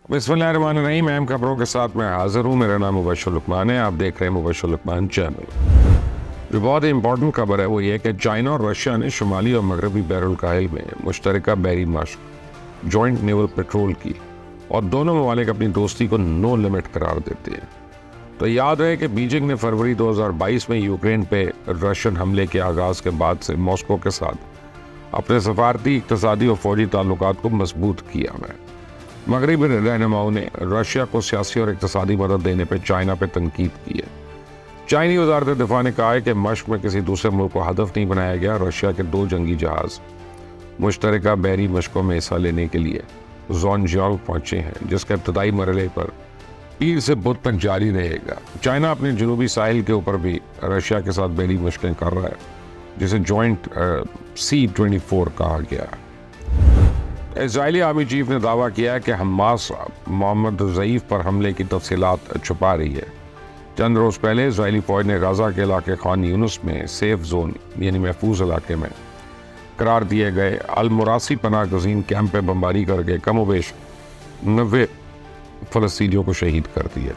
बिस्मिल्लाहिर्रहमानिर्रहीम। अहम खबरों के साथ मैं हाजिर हूँ। मेरा नाम मुबश्शिर लुकमान है। आप देख रहे हैं मुबश्शिर लुकमान चैनल। जो बहुत ही इंपॉर्टेंट खबर है वो ये कि चाइना और रशिया ने शुमाली और मगरबी बहरुल काहिल में मुश्तरका बहरी मशक जॉइंट नेवल पेट्रोल की और दोनों ममालिक अपनी दोस्ती को नो लिमिट करार देते हैं। तो याद रहे कि बीजिंग ने फरवरी 2022 में यूक्रेन पे रशियन हमले के आगाज़ के बाद से मॉस्को के साथ अपने सफारती, इक़्तिसादी और फौजी ताल्लुकात को मजबूत किया है। मगरबी रहनुमाओं ने रशिया को सियासी और इक़्तिसादी मदद देने पर चाइना पर तनकीद की है। चाइनी वज़ारत दिफा ने कहा है कि मशक में किसी दूसरे मुल्क को हदफ नहीं बनाया गया। रशिया के 2 जंगी जहाज़ मुश्तरका बहरी मशकों में हिस्सा लेने के लिए ज़ोनजियांग पहुंचे हैं, जिसके इब्तदाई मरहले पर पीर से बुध तक जारी रहेगा। चाइना अपने जनूबी साहिल के ऊपर भी रशिया के साथ बहरी मशकें कर रहा है, जिसे जॉइंट C-24 कहा गया है। इजरायली आर्मी चीफ ने दावा किया है कि हमास मोहम्मद ज़ईफ़ पर हमले की तफसीलात छुपा रही है। चंद रोज़ पहले इजरायली फ़ौज ने गाज़ा के इलाके खान यूनुस में सेफ जोन यानी महफूज इलाके में करार दिए गए अल-मुरासी पनाह गज़ीन कैंप पे बमबारी करके कम व बेश 90 फ़लस्तीनियों को शहीद कर दिया,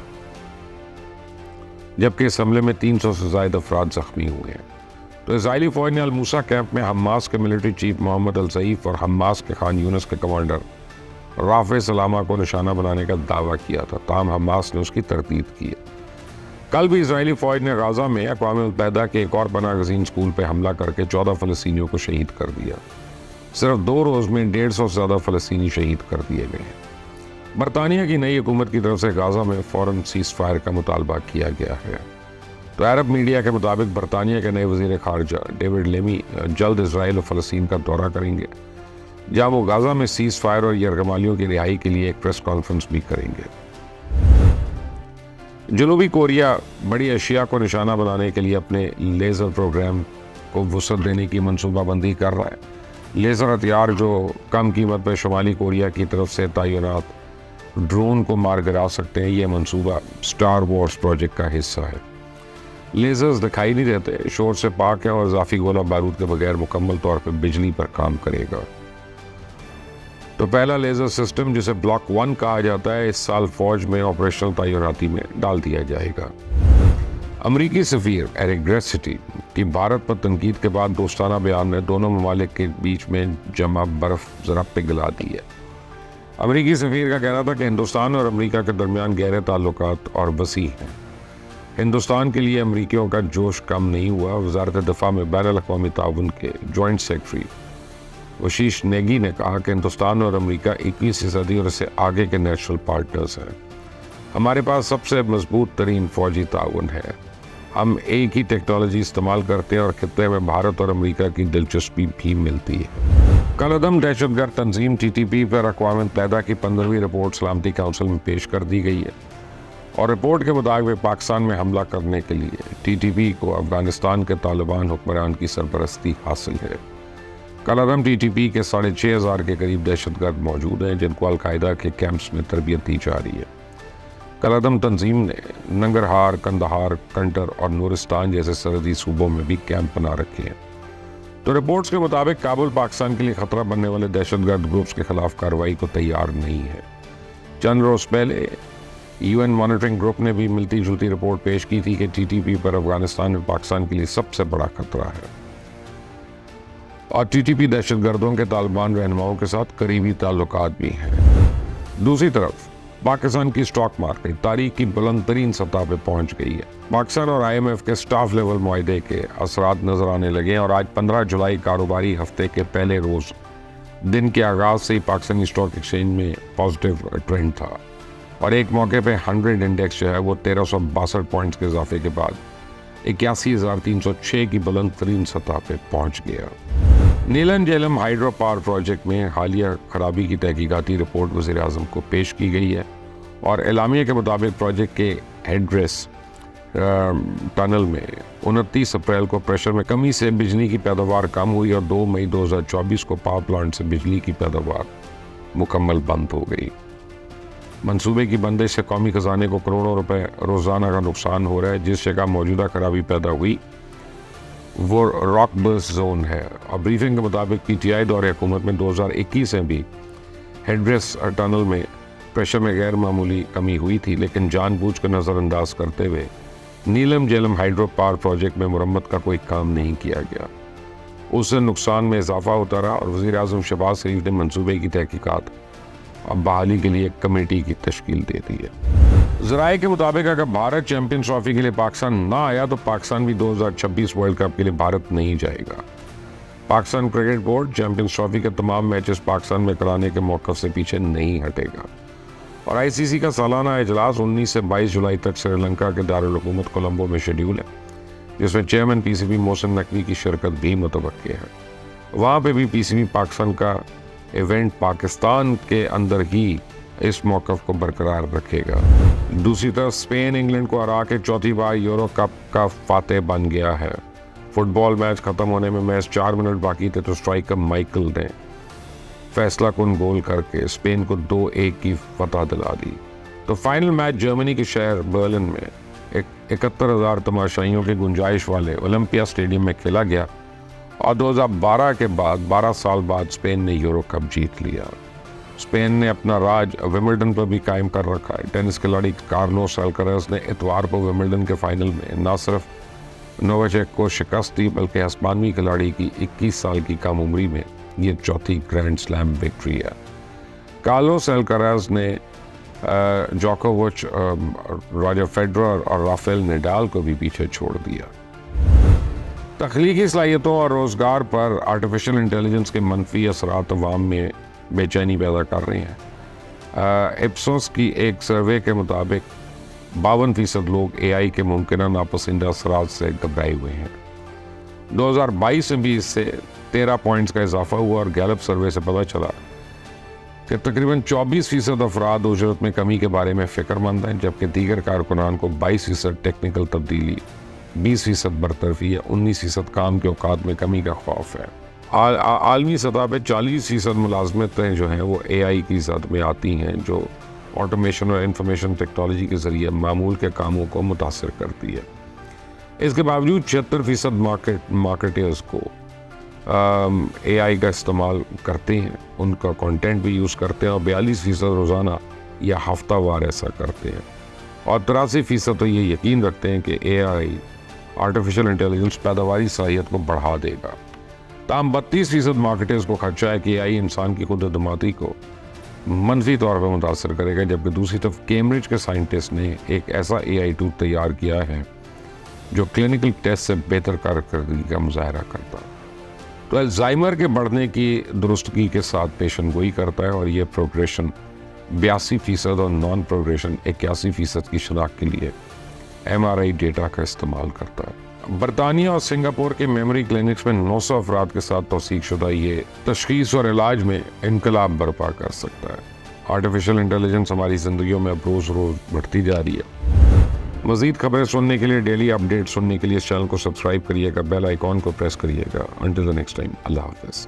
जबकि इस हमले में 300 से ज़ायद अफराद ज़ख्मी हुए हैं। तो इजरायली फ़ौज ने अल-मूसा कैंप में हमास के मिलिट्री चीफ मोहम्मद अल-ज़ईफ़ और हमास के खान यूनुस के कमांडर राफ़े सलामा को निशाना बनाने का दावा किया था, ताहम हमास ने उसकी तरदीद की है। कल भी इजरायली फ़ौज ने गाज़ा में अक़वाम मुत्तहिदा के एक और पनाह गज़ीन स्कूल पर हमला करके 14 फ़लस्तीनियों को शहीद कर दिया। सिर्फ 2 रोज़ में 150 से ज़्यादा फ़लस्तीनी शहीद कर दिए गए हैं। बरतानिया की नई हुकूमत की तरफ से गाज़ा में फ़ौरन सीज़ फायर का मुतालबा किया गया है। तो अरब मीडिया के मुताबिक बरतानिया के नए वज़ीर ख़ारजा डेविड लेमी जल्द इजराइल और फ़लस्तीन का दौरा करेंगे, जहाँ वो गाज़ा में सीज़ फायर और यरगमालियों की रिहाई के लिए एक प्रेस कॉन्फ्रेंस भी करेंगे। जनूबी कोरिया बड़ी अशिया को निशाना बनाने के लिए अपने लेज़र प्रोग्राम को वसअत देने की मनसूबाबंदी कर रहा है। लेज़र हथियार जो कम कीमत पर शुमाली कोरिया की तरफ से तैनात ड्रोन को मार गिरा सकते हैं, यह मनसूबा स्टार वॉर्स प्रोजेक्ट का हिस्सा है। लेज़र्स दिखाई नहीं देते, शोर से पाक है और इजाफी गोला बारूद के बगैर मुकम्मल तौर पर बिजली पर काम करेगा। तो पहला लेज़र सिस्टम, जिसे ब्लॉक 1 कहा जाता है, इस साल फौज में ऑपरेशनल तैनाती में डाल दिया जाएगा। अमरीकी सफ़ीर एरिक ग्रेसिटी की भारत पर तनकीद के बाद दोस्ताना बयान ने दोनों ममालिक के बीच में जमा बर्फ ज़रा पिघला दी है। अमरीकी सफ़ीर का कहना था कि हिंदुस्तान और अमरीका के दरमियान गहरे ताल्लुकात और वसी हैं। हिंदुस्तान के लिए अमरीकियों का जोश कम नहीं हुआ। वज़ारत दिफा में बैनुल-अक़वामी ताउन के जॉइंट सेक्रेटरी वशीश नेगी ने कहा कि हिंदुस्तान और अमरीका 21वीं सदी और इससे आगे के नेचुरल पार्टनर्स हैं। हमारे पास सबसे मजबूत तरीन फ़ौजी ताउन है। हम एक ही टेक्नोलॉजी इस्तेमाल करते हैं और खित्ते में भारत और अमरीका की दिलचस्पी भी मिलती है। कलअदम दहशतगर्द तंजीम TTP पर अक़वाम मुत्तहिदा की 15वीं रिपोर्ट सलामती काउंसिल में पेश कर दी गई है और रिपोर्ट के मुताबिक पाकिस्तान में हमला करने के लिए TTP को अफगानिस्तान के तालिबान हुक्मरान की सरपरस्ती हासिल है। कलअदम TTP के 6,500 के करीब दहशतगर्द मौजूद हैं, जिनको अलकायदा के कैंप्स में तरबियत दी जा रही है। कलअदम तंजीम ने नंगरहार, कंदहार, कंटर और नूरिस्तान जैसे सरहदी सूबों में भी कैंप बना रखे हैं। तो रिपोर्ट्स के मुताबिक काबुल पाकिस्तान के लिए खतरा बनने वाले दहशतगर्द ग्रुप्स के खिलाफ कार्रवाई को तैयार नहीं है। चंद रोज पहले UN मॉनिटरिंग ग्रुप ने भी मिलती जुलती रिपोर्ट पेश की थी कि TTP पर अफगानिस्तान में पाकिस्तान के लिए सबसे बड़ा खतरा है और TTP दहशतगर्दों के तालिबान रहनुमाओं के साथ करीबी ताल्लुकात भी हैं। दूसरी तरफ पाकिस्तान की स्टॉक मार्केट तारीख की बुलंद तरीन सतह पर पहुंच गई है। पाकिस्तान और IMF के स्टाफ लेवल मुआहदे के असरात नजर आने लगे हैं और आज 15 जुलाई कारोबारी हफ्ते के पहले रोज दिन के आगाज से ही पाकिस्तानी स्टॉक एक्सचेंज में पॉजिटिव ट्रेंड था और एक मौके पे 100 इंडेक्स जो है वो 1362 पॉइंट्स के इजाफे के बाद 81,306 की बुलंद तरीन सतह पे पहुंच गया। नीलन जेलम हाइड्रो पावर प्रोजेक्ट में हालिया खराबी की तहकीकाती रिपोर्ट वज़ीर आज़म को पेश की गई है और एलामिया के मुताबिक प्रोजेक्ट के हेड्रेस टनल में 29 अप्रैल को प्रेशर में कमी से बिजली की पैदावार कम हुई और 2 मई 2024 को पावर प्लांट से बिजली की पैदावार मुकम्मल बंद हो गई। मंसूबे की बंदिश से कौमी खजाने को करोड़ों रुपए रोज़ाना का नुकसान हो रहा है। जिस जगह मौजूदा खराबी पैदा हुई वो रॉक बर्स्ट जोन है और ब्रीफिंग के मुताबिक PTI दौरे हुकूमत में 2021 में भी हेड्रेस टनल में پریشر میں غیر معمولی کمی ہوئی تھی، لیکن جان بوجھ کر نظر انداز کرتے ہوئے نیلم جیلم ہائیڈرو پاور پروجیکٹ میں مرمت کا کوئی کام نہیں کیا گیا۔ اس سے نقصان میں اضافہ ہوتا رہا اور وزیر اعظم شہباز شریف نے منصوبے کی تحقیقات اب بحالی کے لیے ایک کمیٹی کی تشکیل دے دی ہے۔ ذرائع کے مطابق اگر بھارت چیمپئنز ٹرافی کے لیے پاکستان نہ آیا تو پاکستان بھی 2026 ورلڈ کپ کے لیے بھارت نہیں جائے گا۔ Pakistan cricket board champions trophy کے تمام میچز پاکستان میں کرانے کے موقف سے پیچھے نہیں ہٹے گا، اور آئی سی سی کا سالانہ اجلاس 19 سے 22 جولائی تک سری لنکا کے دارالحکومت کولمبو میں شیڈیول ہے، جس میں chairman P C B Mohsin Naqvi کی شرکت بھی متوقع ہے۔ وہاں پہ بھی پی سی بی پاکستان کا ایونٹ پاکستان کے اندر ہی اس موقف کو برقرار رکھے گا۔ دوسری طرف اسپین انگلینڈ کو ہرا کے چوتھی بار یورو کپ کا فاتح بن گیا ہے۔ فٹ بال میچ ختم ہونے میں محض 4 منٹ باقی تھے تو اسٹرائکر مائیکل نے فیصلہ کن گول کر کے اسپین کو 2-1 کی فتح دلا دی۔ تو فائنل میچ جرمنی کے شہر برلن میں 71,000 تماشائیوں کی گنجائش والے اولمپیا اسٹیڈیم میں کھیلا گیا، اور 2012 کے بعد 12 سال بعد اسپین نے یورو کپ جیت لیا۔ اسپین نے اپنا راج ومبلڈن پر بھی قائم کر رکھا ہے۔ ٹینس کھلاڑی کارلوس الکراز نے اتوار کو ومبلڈن کے فائنل میں نہ صرف نوواچیک کو شکست دی بلکہ ہسپانوی کھلاڑی کی 21 سال کی کم عمری میں یہ چوتھی گرینڈ سلیم وکٹری ہے۔ کارلوس الکراز نے جوکووچ، راجر فیڈرر اور رافیل نڈال کو بھی پیچھے چھوڑ دیا۔ تخلیقی صلاحیتوں اور روزگار پر آرٹیفیشل انٹیلیجنس کے منفی اثرات عوام میں بے چینی پیدا کر رہے ہیں۔ اپسوس کی ایک سروے کے مطابق 52% لوگ اے آئی کے ممکنہ ناپسندہ اثرات سے گھبرائے ہوئے ہیں۔ 2022 میں بھی اس سے 13 پوائنٹس کا اضافہ ہوا، اور گیلپ سروے سے پتہ چلا کہ تقریباً 24% افراد اجرت میں کمی کے بارے میں فکر مند ہیں، جبکہ دیگر کارکنان کو 22% ٹیکنیکل تبدیلی، 20% برطرفی یا 19% کام کے اوقات میں کمی کا خوف ہے۔ عالمی سطح پہ 40% ملازمتیں جو ہیں وہ اے آئی کی زد میں آتی ہیں، جو آٹومیشن اور انفارمیشن ٹیکنالوجی کے ذریعے معمول کے کاموں کو متاثر کرتی ہے۔ اس کے باوجود 76% مارکیٹرز کو اے آئی کا استعمال کرتے ہیں، ان کا کنٹینٹ بھی یوز کرتے ہیں، اور 42% روزانہ یا ہفتہ وار ایسا کرتے ہیں، اور 83% تو یہ یقین رکھتے ہیں کہ اے آئی آرٹیفیشل انٹیلیجنس پیداواری صلاحیت کو بڑھا دے گا۔ تاہم 32% مارکیٹرز کو خدشہ ہے کہ اے آئی انسان کی خود اعتمادی کو منفی طور پر متاثر کرے گا، جبکہ دوسری طرف کیمبرج کے سائنٹسٹ نے ایک ایسا اے آئی ٹول تیار کیا ہے جو کلینکل ٹیسٹ سے بہتر کارکردگی کا مظاہرہ کرتا ہے۔ تو الزائمر کے بڑھنے کی درستگی کے ساتھ پیشن گوئی کرتا ہے، اور یہ پروگریشن 82% اور نان پروگریشن 81% کی شناخت کے لیے ایم آر آئی ڈیٹا کا استعمال کرتا ہے۔ برطانیہ اور سنگاپور کے میموری کلینکس میں 900 افراد کے ساتھ توثیق شدہ یہ تشخیص اور علاج میں انقلاب برپا کر سکتا ہے۔ آرٹیفیشل انٹیلیجنس ہماری زندگیوں میں اب روز روز بڑھتی جا رہی ہے۔ مزید خبریں سننے کے لیے، ڈیلی اپڈیٹ سننے کے لیے اس چینل کو سبسکرائب کریے گا، بیل آئیکن کو پریس کریے گا۔ انٹل دی نیکسٹ ٹائم، اللہ حافظ۔